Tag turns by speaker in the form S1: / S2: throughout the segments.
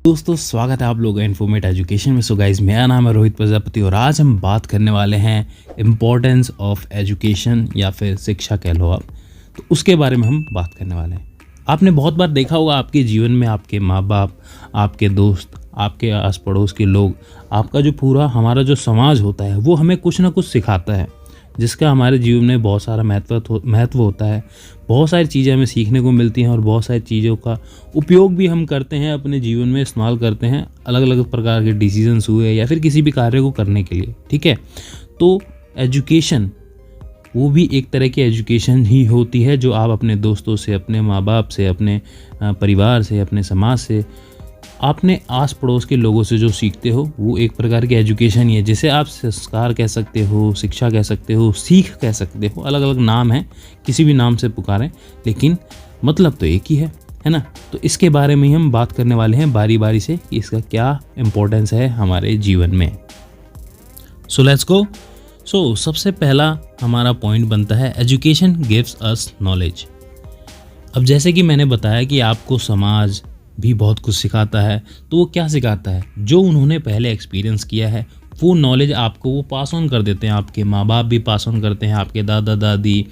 S1: दोस्तों स्वागत है आप लोगों का इन्फॉर्मेट एजुकेशन में। सो गाइस, मेरा नाम है रोहित प्रजापति और आज हम बात करने वाले हैं इम्पोर्टेंस ऑफ एजुकेशन या फिर शिक्षा कह लो आप। तो उसके बारे में हम बात करने वाले हैं। आपने बहुत बार देखा होगा आपके जीवन में आपके माँ बाप, आपके दोस्त, आपके आस पड़ोस के लोग, आपका जो पूरा हमारा जो समाज होता है वो हमें कुछ ना कुछ सिखाता है, जिसका हमारे जीवन में बहुत सारा महत्व होता है। बहुत सारी चीज़ें हमें सीखने को मिलती हैं और बहुत सारी चीज़ों का उपयोग भी हम करते हैं, अपने जीवन में इस्तेमाल करते हैं अलग अलग प्रकार के डिसीजंस हुए या फिर किसी भी कार्य को करने के लिए। ठीक है, तो एजुकेशन वो भी एक तरह की एजुकेशन ही होती है जो आप अपने दोस्तों से, अपने माँ बाप से, अपने परिवार से, अपने समाज से, आपने आस पड़ोस के लोगों से जो सीखते हो वो एक प्रकार की एजुकेशन ही है, जिसे आप संस्कार कह सकते हो, शिक्षा कह सकते हो, सीख कह सकते हो। अलग अलग नाम है, किसी भी नाम से पुकारें, लेकिन मतलब तो एक ही है ना। तो इसके बारे में ही हम बात करने वाले हैं बारी बारी से कि इसका क्या इम्पोर्टेंस है हमारे जीवन में। So let's go. सो सबसे पहला हमारा पॉइंट बनता है एजुकेशन गिव्स अस नॉलेज। अब जैसे कि मैंने बताया कि आपको समाज भी बहुत कुछ सिखाता है, तो वो क्या सिखाता है? जो उन्होंने पहले एक्सपीरियंस किया है वो नॉलेज आपको वो पास ऑन कर देते हैं। आपके माँ बाप भी पास ऑन करते हैं, आपके दादा दादी,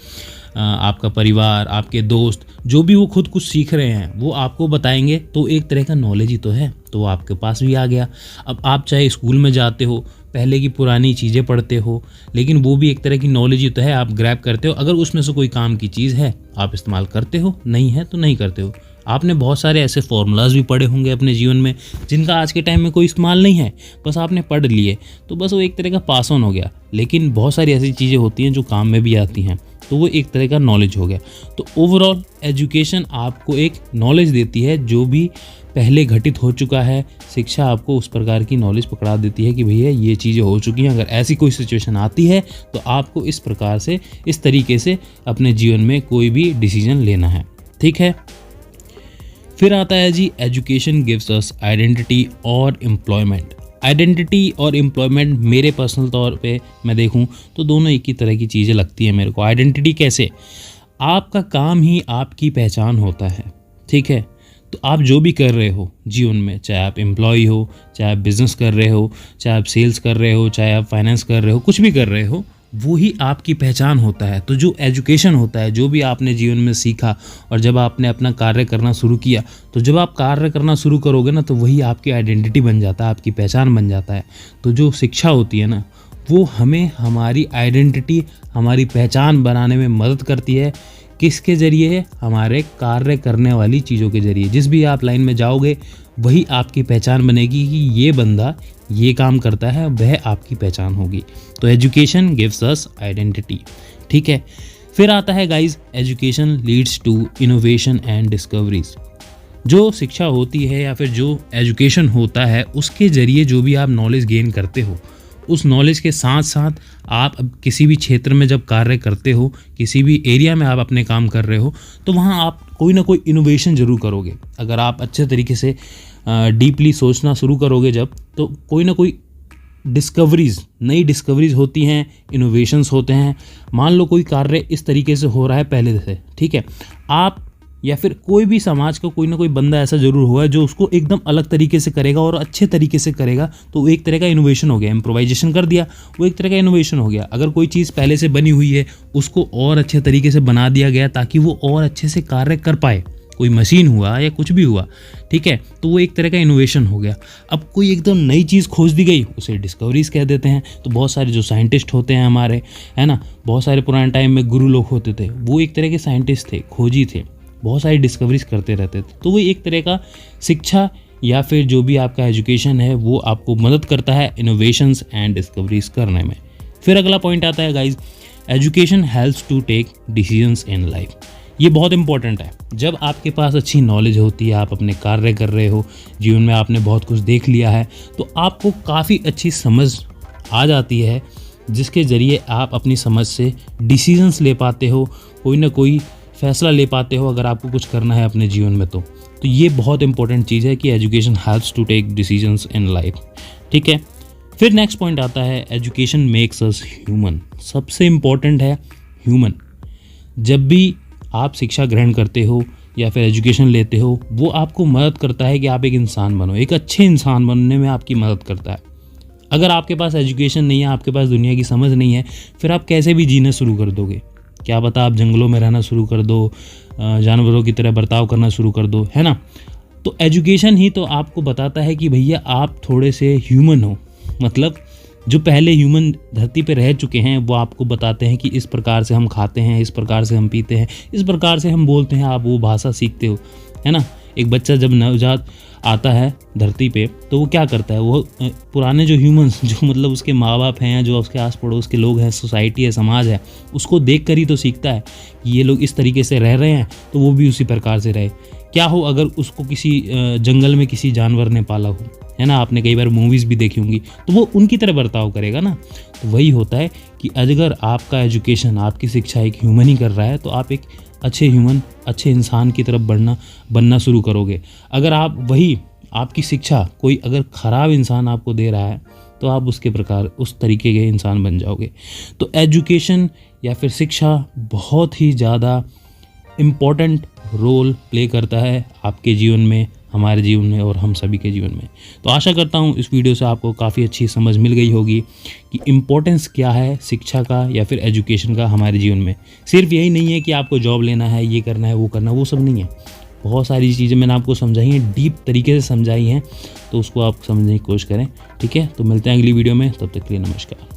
S1: आपका परिवार, आपके दोस्त, जो भी वो खुद कुछ सीख रहे हैं वो आपको बताएंगे। तो एक तरह का नॉलेज ही तो है, तो वो आपके पास भी आ गया। अब आप चाहे स्कूल में जाते हो, पहले की पुरानी चीज़ें पढ़ते हो, लेकिन वो भी एक तरह की नॉलेज ही तो है, आप ग्रैब करते हो। अगर उसमें से कोई काम की चीज़ है आप इस्तेमाल करते हो, नहीं है तो नहीं करते हो। आपने बहुत सारे ऐसे फार्मूलाज भी पढ़े होंगे अपने जीवन में जिनका आज के टाइम में कोई इस्तेमाल नहीं है, बस आपने पढ़ लिए तो बस वो एक तरह का पास ऑन हो गया। लेकिन बहुत सारी ऐसी चीज़ें होती हैं जो काम में भी आती हैं, तो वो एक तरह का नॉलेज हो गया। तो ओवरऑल एजुकेशन आपको एक नॉलेज देती है जो भी पहले घटित हो चुका है। शिक्षा आपको उस प्रकार की नॉलेज पकड़ा देती है कि भैया ये चीज़ें हो चुकी हैं, अगर ऐसी कोई सिचुएशन आती है तो आपको इस प्रकार से, इस तरीके से अपने जीवन में कोई भी डिसीजन लेना है। ठीक है, फिर आता है जी एजुकेशन गिव्स अस आइडेंटिटी और एम्प्लॉयमेंट। आइडेंटिटी और एम्प्लॉयमेंट मेरे पर्सनल तौर पे मैं देखूं तो दोनों एक ही तरह की चीज़ें लगती हैं मेरे को। आइडेंटिटी कैसे? आपका काम ही आपकी पहचान होता है। ठीक है, तो आप जो भी कर रहे हो जीवन में, चाहे आप एम्प्लॉय हो, चाहे आप बिज़नेस कर रहे हो, चाहे आप सेल्स कर रहे हो, चाहे आप फाइनेंस कर रहे हो, कुछ भी कर रहे हो, वो ही आपकी पहचान होता है। तो जो एजुकेशन होता है, जो भी आपने जीवन में सीखा और जब आपने अपना कार्य करना शुरू किया, तो जब आप कार्य करना शुरू करोगे ना तो वही आपकी आइडेंटिटी बन जाता है, आपकी पहचान बन जाता है। तो जो शिक्षा होती है ना वो हमें हमारी आइडेंटिटी, हमारी पहचान बनाने में मदद करती है। किसके ज़रिए? हमारे कार्य करने वाली चीज़ों के ज़रिए। जिस भी आप लाइन में जाओगे वही आपकी पहचान बनेगी कि ये बंदा ये काम करता है, वह आपकी पहचान होगी। तो एजुकेशन गिव्स अस आइडेंटिटी। ठीक है, फिर आता है guys education leads to innovation and discoveries. जो शिक्षा होती है या फिर जो एजुकेशन होता है उसके ज़रिए जो भी आप नॉलेज गेन करते हो, उस नॉलेज के साथ साथ आप अब किसी भी क्षेत्र में जब कार्य करते हो, किसी भी एरिया में आप अपने काम कर रहे हो, तो वहाँ आप कोई ना कोई इनोवेशन ज़रूर करोगे। अगर आप अच्छे तरीके से डीपली सोचना शुरू करोगे जब, तो कोई ना कोई नई डिस्कवरीज होती हैं, इनोवेशंस होते हैं। मान लो कोई कार्य इस तरीके से हो रहा है पहले से, ठीक है, आप या फिर कोई भी समाज का कोई ना कोई बंदा ऐसा जरूर हुआ जो उसको एकदम अलग तरीके से करेगा और अच्छे तरीके से करेगा, तो वो एक तरह का इनोवेशन हो गया। इम्प्रोवाइजेशन कर दिया, वो एक तरह का इनोवेशन हो गया। अगर कोई चीज़ पहले से बनी हुई है उसको और अच्छे तरीके से बना दिया गया ताकि वो और अच्छे से कार्य कर पाए, कोई मशीन हुआ या कुछ भी हुआ, ठीक है, तो वो एक तरह का इनोवेशन हो गया। अब कोई एकदम नई चीज़ खोज दी गई, उसे डिस्कवरीज कह देते हैं। तो बहुत सारे जो साइंटिस्ट होते हैं हमारे, है ना, बहुत सारे पुराने टाइम में गुरु लोग होते थे, वो एक तरह के साइंटिस्ट थे, खोजी थे, बहुत सारी डिस्कवरीज करते रहते थे। तो वो एक तरह का शिक्षा या फिर जो भी आपका एजुकेशन है वो आपको मदद करता है इनोवेशंस एंड डिस्कवरीज करने में। फिर अगला पॉइंट आता है guys, education helps to take decisions in life. ये बहुत इंपॉर्टेंट है। जब आपके पास अच्छी नॉलेज होती है, आप अपने कार्य कर रहे हो, जीवन में आपने बहुत कुछ देख लिया है, तो आपको काफ़ी अच्छी समझ आ जाती है, जिसके ज़रिए आप अपनी समझ से डिसीजंस ले पाते हो, कोई ना कोई फैसला ले पाते हो अगर आपको कुछ करना है अपने जीवन में। तो ये बहुत इंपॉर्टेंट चीज़ है कि education helps to take decisions in life. ठीक है, फिर नेक्स्ट पॉइंट आता है एजुकेशन मेक्स अस ह्यूमन। सबसे इम्पॉर्टेंट है ह्यूमन। जब भी आप शिक्षा ग्रहण करते हो, या फिर एजुकेशन लेते हो, वो आपको मदद करता है कि आप एक इंसान बनो, एक अच्छे इंसान बनने में आपकी मदद करता है। अगर आपके पास एजुकेशन नहीं है, आपके पास दुनिया की समझ नहीं है, फिर आप कैसे भी जीना शुरू कर दोगे। क्या पता आप जंगलों में रहना शुरू कर दो, जानवरों की तरह बर्ताव करना शुरू कर दो, है ना। तो एजुकेशन ही तो आपको बताता है कि भैया आप थोड़े से ह्यूमन हो, मतलब जो पहले ह्यूमन धरती पे रह चुके हैं वो आपको बताते हैं कि इस प्रकार से हम खाते हैं, इस प्रकार से हम पीते हैं, इस प्रकार से हम बोलते हैं, आप वो भाषा सीखते हो, है ना। एक बच्चा जब नवजात आता है धरती पे तो वो क्या करता है, वो पुराने जो ह्यूमंस, जो मतलब उसके माँ बाप हैं या जो उसके आस पड़ोस के लोग हैं, सोसाइटी है, समाज है, उसको देख कर ही तो सीखता है कि ये लोग इस तरीके से रह रहे हैं तो वो भी उसी प्रकार से रहे। क्या हो अगर उसको किसी जंगल में किसी जानवर ने पाला हो, है ना, आपने कई बार मूवीज़ भी देखी होंगी, तो वो उनकी तरह बर्ताव करेगा ना। तो वही होता है कि अगर आपका एजुकेशन, आपकी शिक्षा एक ह्यूमन ही कर रहा है तो आप एक अच्छे ह्यूमन, अच्छे इंसान की तरफ बनना शुरू करोगे। अगर आप वही आपकी शिक्षा कोई अगर ख़राब इंसान आपको दे रहा है तो आप उसके प्रकार उस तरीके के इंसान बन जाओगे। तो एजुकेशन या फिर शिक्षा बहुत ही ज़्यादा इम्पॉर्टेंट रोल प्ले करता है आपके जीवन में, हमारे जीवन में और हम सभी के जीवन में। तो आशा करता हूँ इस वीडियो से आपको काफ़ी अच्छी समझ मिल गई होगी कि इम्पोर्टेंस क्या है शिक्षा का या फिर एजुकेशन का हमारे जीवन में। सिर्फ यही नहीं है कि आपको जॉब लेना है, ये करना है, वो सब नहीं है। बहुत सारी चीज़ें मैंने आपको समझाई हैं, डीप तरीके से समझाई हैं, तो उसको आप समझने की कोशिश करें। ठीक है, तो मिलते हैं अगली वीडियो में, तब तक के लिए नमस्कार।